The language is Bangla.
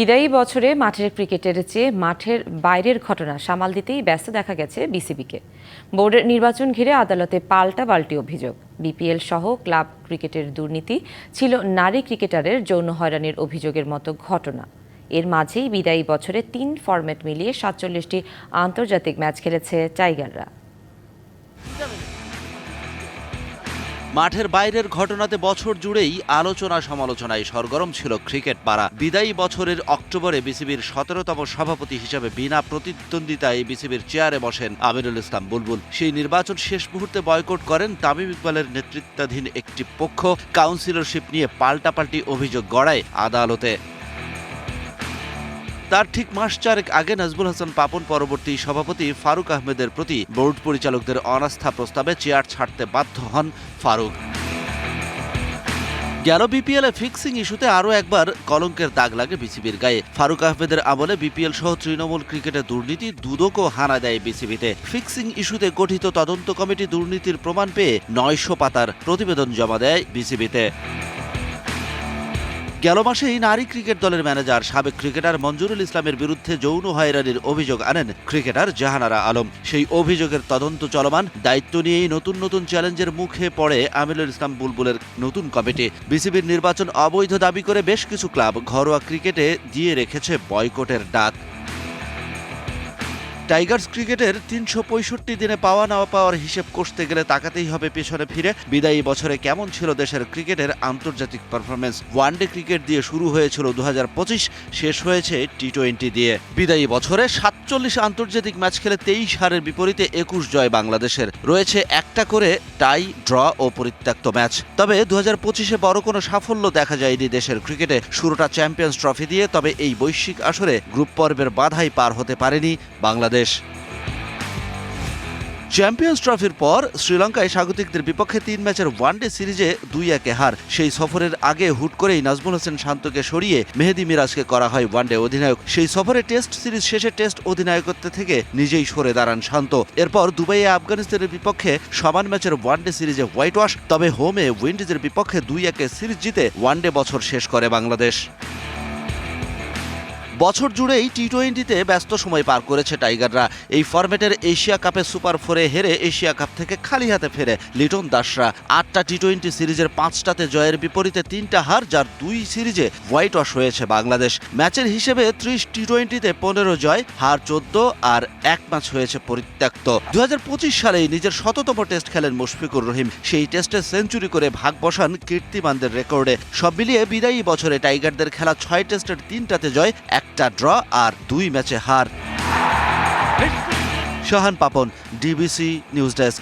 বিদায়ী বছরে মাঠের ক্রিকেটের চেয়ে মাঠের বাইরের ঘটনা সামাল দিতেই ব্যস্ত দেখা গেছে বিসিবিকে। বোর্ডের নির্বাচন ঘিরে আদালতে পাল্টাপাল্টি অভিযোগ। বিপিএল সহ ক্লাব ক্রিকেটের দুর্নীতি ছিল নারী ক্রিকেটারের যৌন হয়রানির অভিযোগের মতো ঘটনা। এর মাঝেই বিদায়ী বছরে ৩ ফরম্যাট মিলিয়ে ৪৭টি আন্তর্জাতিক ম্যাচ খেলেছে টাইগাররা। মাঠের বাইরের ঘটনাতে বছর জুড়েই আলোচনা সমালোচনায় সরগরম ছিল ক্রিকেট পাড়া। বিদায়ী বছরের অক্টোবরে বিসিবির ১৭তম সভাপতি হিসেবে বিনা প্রতিদ্বন্দ্বিতায় বিসিবির চেয়ারে বসেন আমিরুল ইসলাম বুলবুল। সেই নির্বাচন শেষ মুহূর্তে বয়কট করেন তামিম ইকবালের নেতৃত্বাধীন একটি পক্ষ। কাউন্সিলরশিপ নিয়ে পাল্টাপাল্টি অভিযোগ গড়ায় আদালতে। তার ঠিক মাস চারেক আগে নাজমুল হাসান পাপন পরবর্তী সভাপতি ফারুক আহমেদের প্রতি বোর্ড পরিচালকদের অনাস্থা প্রস্তাবে চেয়ার ছাড়তে বাধ্য হন ফারুক। গেল বিপিএলে ফিক্সিং ইস্যুতে আরও একবার কলঙ্কের দাগ লাগে বিসিবির গায়ে। ফারুক আহমেদের আমলে বিপিএল সহ তৃণমূল ক্রিকেটে দুর্নীতি দুদকও হানা দেয় বিসিবিতে। ফিক্সিং ইস্যুতে গঠিত তদন্ত কমিটি দুর্নীতির প্রমাণ পেয়ে ৯০০ পাতার প্রতিবেদন জমা দেয় বিসিবিতে। গেল মাসেই নারী ক্রিকেট দলের ম্যানেজার সাবেক ক্রিকেটার মঞ্জুরুল ইসলামের বিরুদ্ধে যৌন হয়রানির অভিযোগ আনেন ক্রিকেটার জাহানারা আলম। সেই অভিযোগের তদন্ত চলমান। দায়িত্ব নিয়েই নতুন নতুন চ্যালেঞ্জের মুখে পড়ে আমিরুল ইসলাম বুলবুলের নতুন কমিটি। বিসিবির নির্বাচন অবৈধ দাবি করে বেশ কিছু ক্লাব ঘরোয়া ক্রিকেটে দিয়ে রেখেছে বয়কটের ডাক। টাইগার্স ক্রিকেটের ৩৬৫ দিনে পাওয়া নেওয়া পাওয়ার হিসেব কষতে গেলে তাকাতেই হবে পেছনে ফিরে। বিদায়ী বছরে কেমন ছিল দেশের ক্রিকেটের আন্তর্জাতিক পারফরমেন্স। ওয়ানডে ক্রিকেট দিয়ে শুরু হয়েছিল ২০২৫, শেষ হয়েছে টি-20 দিয়ে। বিদায়ী বছরে ৪৭ আন্তর্জাতিক ম্যাচ খেলে ২৩ হারের বিপরীতে ২১ জয় বাংলাদেশের। রয়েছে একটা করে টাই, ড্র ও পরিত্যক্ত ম্যাচ। তবে ২০২৫-এ বড় কোনো সাফল্য দেখা যায়নি দেশের ক্রিকেটে। শুরুটা চ্যাম্পিয়ন্স ট্রফি দিয়ে, তবে এই বৈশ্বিক আসরে গ্রুপ পর্বের বাধাই পার হতে পারেনি বাংলাদেশ। চ্যাম্পিয়ন্স ট্রফির পর শ্রীলঙ্কায় স্বাগতিকদের বিপক্ষে ৩ ম্যাচের ওয়ানডে সিরিজে ২-১ হার। সেই সফরের আগে হুট করেই নাজমুল হোসেন শান্তকে সরিয়ে মেহেদী মিরাজকে করা হয় ওয়ানডে অধিনায়ক। সেই সফরে টেস্ট সিরিজ শেষে টেস্ট অধিনায়কত্ব থেকে নিজেই সরে দাঁড়ান শান্ত। এরপর দুবাইয়ে আফগানিস্তানের বিপক্ষে সমান ম্যাচের ওয়ানডে সিরিজে হোয়াইট ওয়াশ। তবে হোমে উইন্ডিজের বিপক্ষে ২-১ সিরিজ জিতে ওয়ানডে বছর শেষ করে বাংলাদেশ। বছর জুড়েই টি-20-তে ব্যস্ত সময় পার করেছে টাইগাররা। এই ফরম্যাটের এশিয়া কাপে সুপার 4-এ হেরে এশিয়া কাপ থেকে খালি হাতে ফেরে লিটন দাসরা। ৮টা টি-20 সিরিজের ৫টাতে জয়ের বিপরীতে ৩টা হার, যার ২ সিরিজে হোয়াইট ওয়াশ হয়েছে বাংলাদেশ। ম্যাচের হিসেবে ৩০ টি-20-তে ১৫ জয়, হার ১৪ আর ১ ম্যাচ হয়েছে পরিত্যক্ত। ২০২৫ সালেই নিজের ১০০তম টেস্ট খেলেন মুশফিকুর রহিম। সেই টেস্টে সেঞ্চুরি করে ভাগ বসান কীর্তিমানদের রেকর্ডে। সব মিলিয়ে বিদায়ী বছরে টাইগারদের খেলা ৬ টেস্টের ৩টাতে জয়, একটা ড্র আর ২ ম্যাচে হার। Shahan Papon, DBC news desk.